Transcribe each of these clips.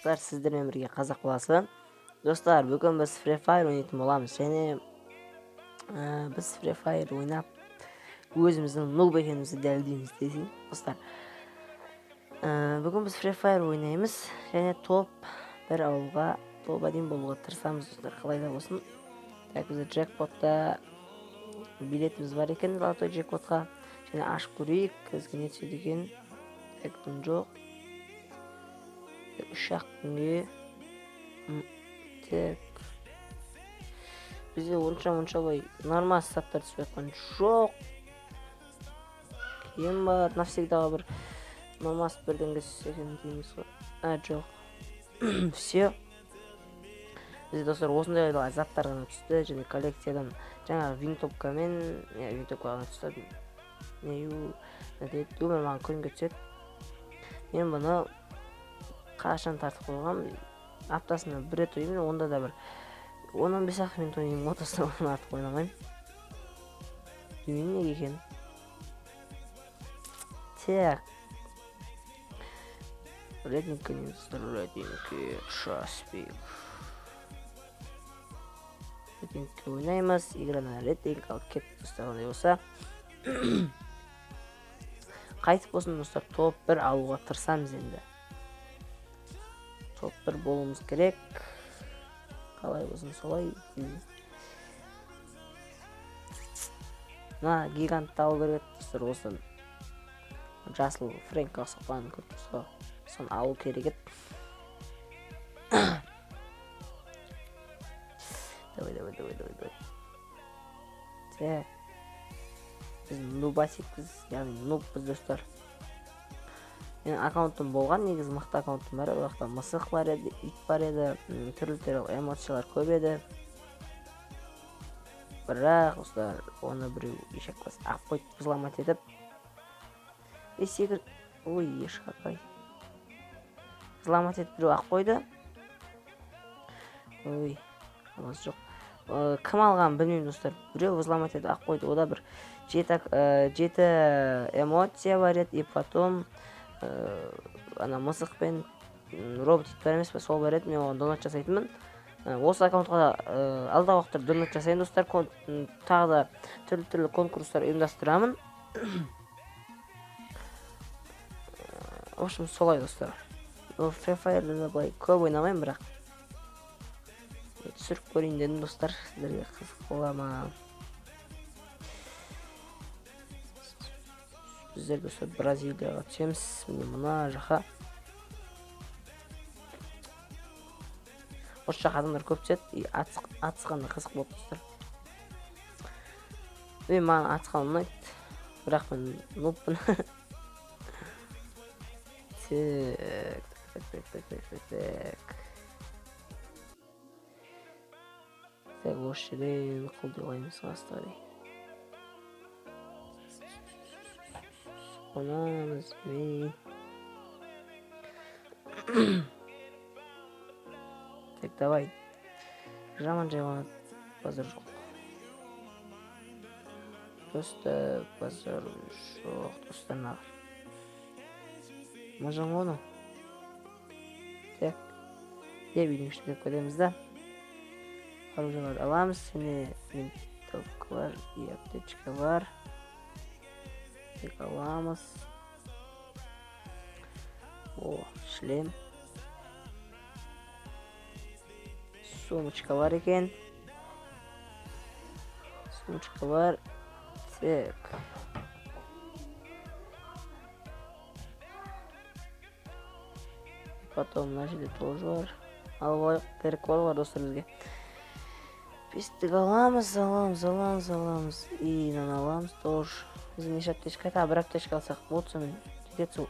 достар, сіздермен бірге қазақ баласы. Достар, бүгін біз Free Fire ойнайтын боламыз. Және біз Free Fire ойнап өзіміздің нуб екенімізді дәлелдейміз десең, достар. Бүгін біз Free Fire ойнаймыз. Және топ бір ауылға, топ один болуға тырысамыз, достар. Қалай да болсын. Так, бізде джекпотта билетіміз бар екен, золотой джекпотқа. Және ашып көрейік, көзге не түседі екен. Так, күн жоқ. 3 күнге. Так. Бізде онша бай нормас саттар түсіп жатқан жоқ. Кейін бар, навсегдаға бір нормас бірдеңге түсетін дейміз ғой. Жоқ. Все. Бізде достар осындай заттар ғана түсті. Және коллекциядан жаңағы винтопкамен, винтопка ғана түсті. Өмір маған күнге түседі. Мен бұны қашан тартып қойғам, аптасына бір рет ойнаймын, онда да бір 10-15 минут ойнаймын, отасына оны артық ойнамаймын. Неге екен? Так. Редненько не редненько, шаспик. Редненько ойнаймыз, играны редненько алып кетіп достарғандай болса. Қайтып болсын достар, топ 1 алуға тырысамыз енді. Топ 1 болуымыз керек. Қалай болсын солай. Мына гигантты алу керек достар, осыдан. Жасыл Фрэнк қасықпанын көп болса, соны алу керек еді. Давай. Так. Біз нубасикпіз, яғни нубпыз достар. Менің аккаунтым болған, негізі мықты аккаунтым бар, ояқта мысық бар еді, ит бар еді, түрлі эмоциялар көп еді. Бірақ достар, оны біреу ешек класс ақ қойып взломать етіп. Секір, ой, ешқақай. Взломать етіп біреу ақ қойды. Ой, амаз жоқ. Кім алған білмеймін достар, біреу взломать етіп ақ қойды, ода бір 7 эмоция бар еді, и потом ана мысықпен робот ит бар емес па, сол бар еді, мен оған донат жасайтынмын. Осы аккаунтқа алдағы уақытта донат жасайын достар, тағы да түрлі конкурстар ұйымдастырамын. В общем, солай достар. Free Fire'да былай көп ойнамаймын, бірақ түсіріп көрейін дедім достар, сіздерге қызық бола ма? Біздер достар Бразилияға түсеміз, міне мұна жаққа. Осы жаққа адамдар көп түседі, атысқанда қызық болды достар. Маған атысқан ұнайды, бірақ мен нубпын. Так, осы жерден құлдырғаймыз ғастары. Қонамыз бей. Так, давай. Жаман жайғанат базар жоқ. Просто базар жоқ, достар нағыр. Мажан оны. Так. Үйдің ішінде көреміз да. Оружияларды аламыз. Сене винтовка бар, и аптечка бар. Так, аламыз. О, шлем. Сумочка бар екен. Сумочка бар. Так. Потом на жерде тоже бар. Алып перекол бар достар бізге. Пистік аламыз. И нан аламыз тоже. Бізде неше аптечка, бір аптечка алсақ болды, сонымен жетеді сол.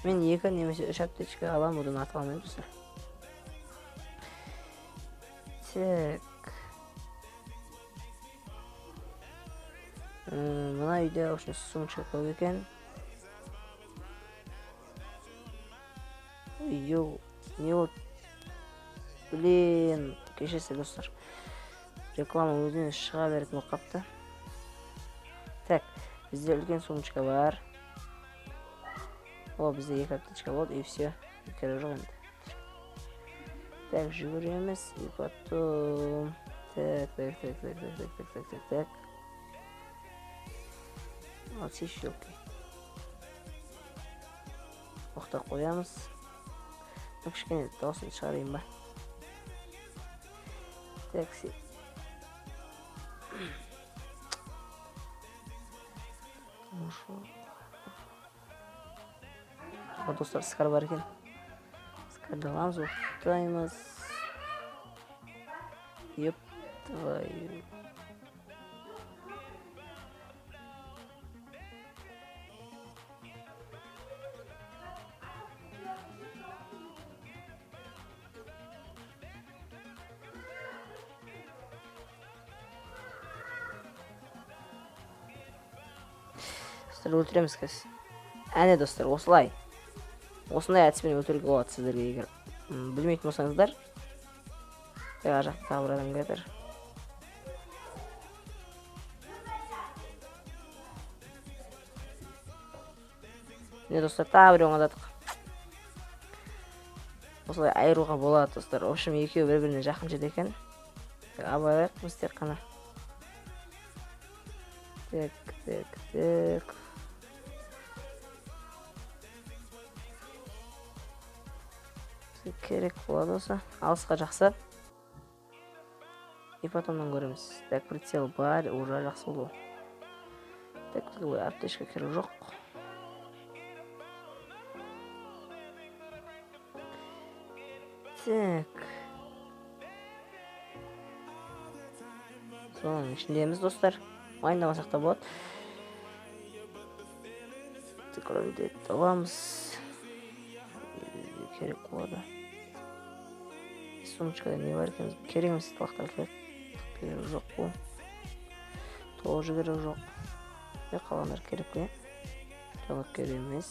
Мен 2 немесе 3 аптечка алам, одан артық алмаймын достар. Так. Мына үйде осы сумочка көп екен. Йоу, не вот. Блин, кешесіз достар. Реклама өзінен шыға беретін болып қапты. Так, бізде үлкен сумочка бар. О, бізде 2 аптечка болды, и все. керек жоқ енді. Так, жүгіреміз, и потом... Так. Отсечёлки. Тоқтап қоямыз. Кішкене дауысын шығарайын ба. Такси. Достар, скар бар екен. Скарды аламыз, оқытаймыз. Еп, твою. Достар, өлтіреміз қазір. Әне достар, осылай. Осындай әдіспен өлтіруге болады сіздерге егер білмейтін болсаңыздар. Ар жақта тағы бір адам келеді. Міне достар, тағы бір оңададық. Осылай айыруға болады достар. В общем, екеуі бір-біріне жақын жерде екен. Абайлайық біз тек қана. Так. Керек болады осы. Алысқа жақсы. И потомнан көреміз. Так, прицел бар, уже жақсы болу. Так, аптечка керек жоқ. Так. Соның ішіндеміз достар. Майындамасақ та болады. Тікірімді аламыз. Керек болады. Сумочкада не бар екен? Керек емес талақтар керек жоқ бұл. Тоже керек жоқ. Қалғандар керек пе? Жоқ, керек емес.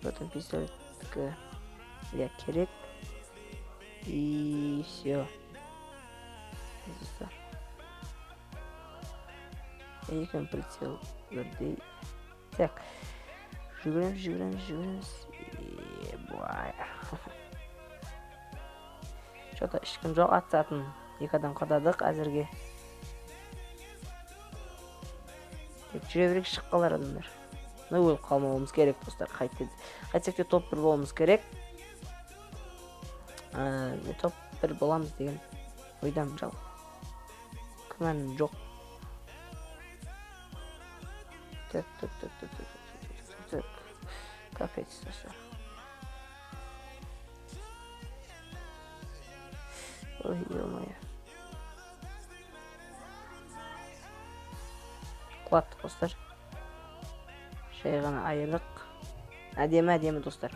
Потом пистолетке керек. И все. Екем прицел бірдей. Так. Жүгіреміз. Что-то ешкім жоқ, атсатын екі адам қададық әзірге. Жүре берек шығып қалар адамдар. Өліп қалмауымыз керек достар. Қайтсек те топ 1 болуымыз керек. Топ 1 боламыз деген ойдамын жалпы. Күмәнім жоқ. Так. Капец достар. Ой, ё-моё. Құлаттық достар. Жай ғана айырдық. Әдемі достар.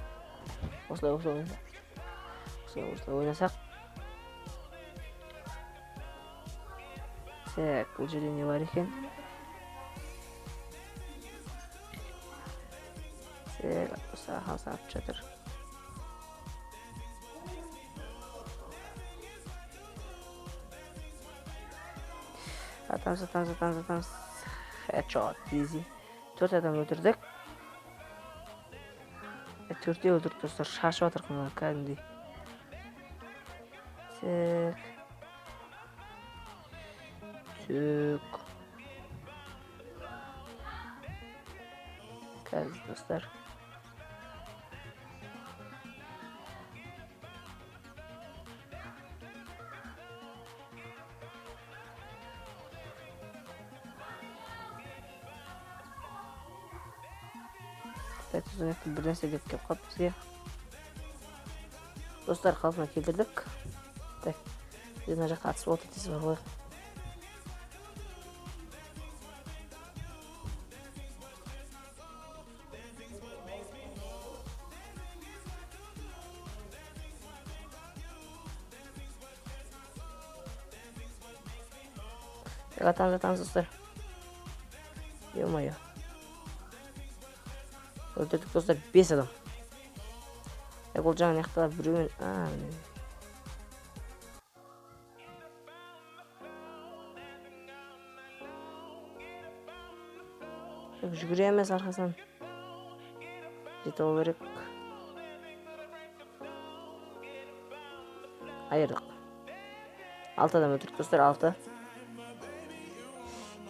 Осылай ойнасақ. Так, бұл жерде не бар екен? Так, достар, қансап жатыр. Атамыз. Headshot, easy. 4 адам өлтірдік. 4-те өлтірдік достар, шашып атыр қымдан кәдімдей. Түк. Қазір достар. Түзінекті бір нәрсе деп кеп қап бізге. Достар, қалпына келдірдік. Так, мына жаққа атысып отыр дейсіз бар қойық. Атамыз достар. Ё-моё. Өлтірдік достар, 5 адам. Ол жаңа неқталар біреуін... Жүгіреміз арқасынан. Жете ол керек. айырдык. 6 адам өлтүрдүк достор, 6.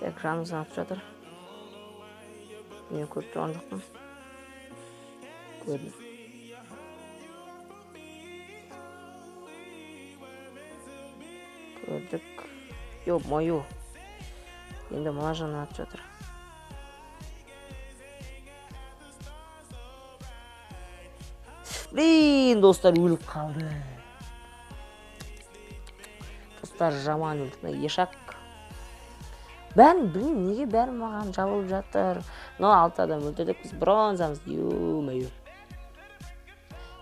Экранды санап жатыр. Мен көрүп турган жокмун. Көрдүм. Көрдүк. Yok мою. Енді мына жағынан атып жатыр. Блин, достар, өліп қалды. Достар, жаман өлді. Ешак. Бәрін білмеймін, неге бәрі маған жабылып жатыр. Но 6 адам өлтірдік, біз бронзамыз. Ё-мое.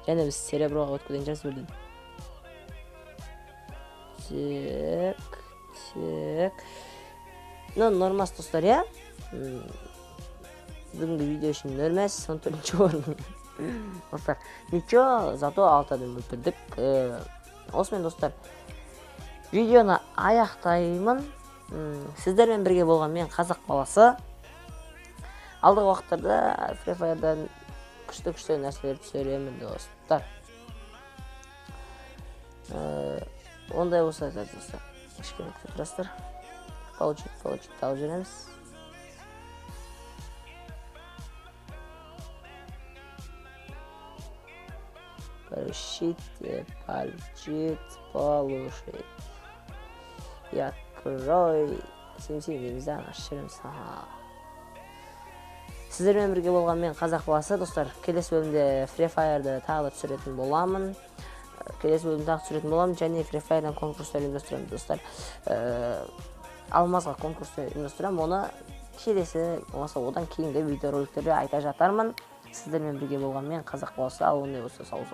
Және біз сереброға өткіден жас өлден. Так. Ну, нормас, достар, я? Бүгінгі видео үшін нормас, 14-ші орын. Достар, ничего, зато 6 адам өлтірдік. Осымен, достар, видеоны аяқтаймын. Сіздермен бірге болған мен қазақ баласы. Алдағы уақыттарда Free Fire'дан күшті нәрселер түсіремін, достар. Ондай болса айтады, достар. Кішкене күтіп тұрасыздар. Получить алып жүреміз. Получить. Открой. Дейміз, ашырымыз. Сіздермен бірге болған мен қазақ баласы, достар. Келесі бөлімде Free Fire'ды тағы түсіретін боламын. Және Free Fire'дан конкурстар ұйымдастырамын, достар. Алмазға конкурстар ұйымдастырамын. Оны келесі, одан кейінгі видеороликтерде айта жатармын. Сіздермен бірге болған мен қазақ баласы. Ал ондай болса, сау.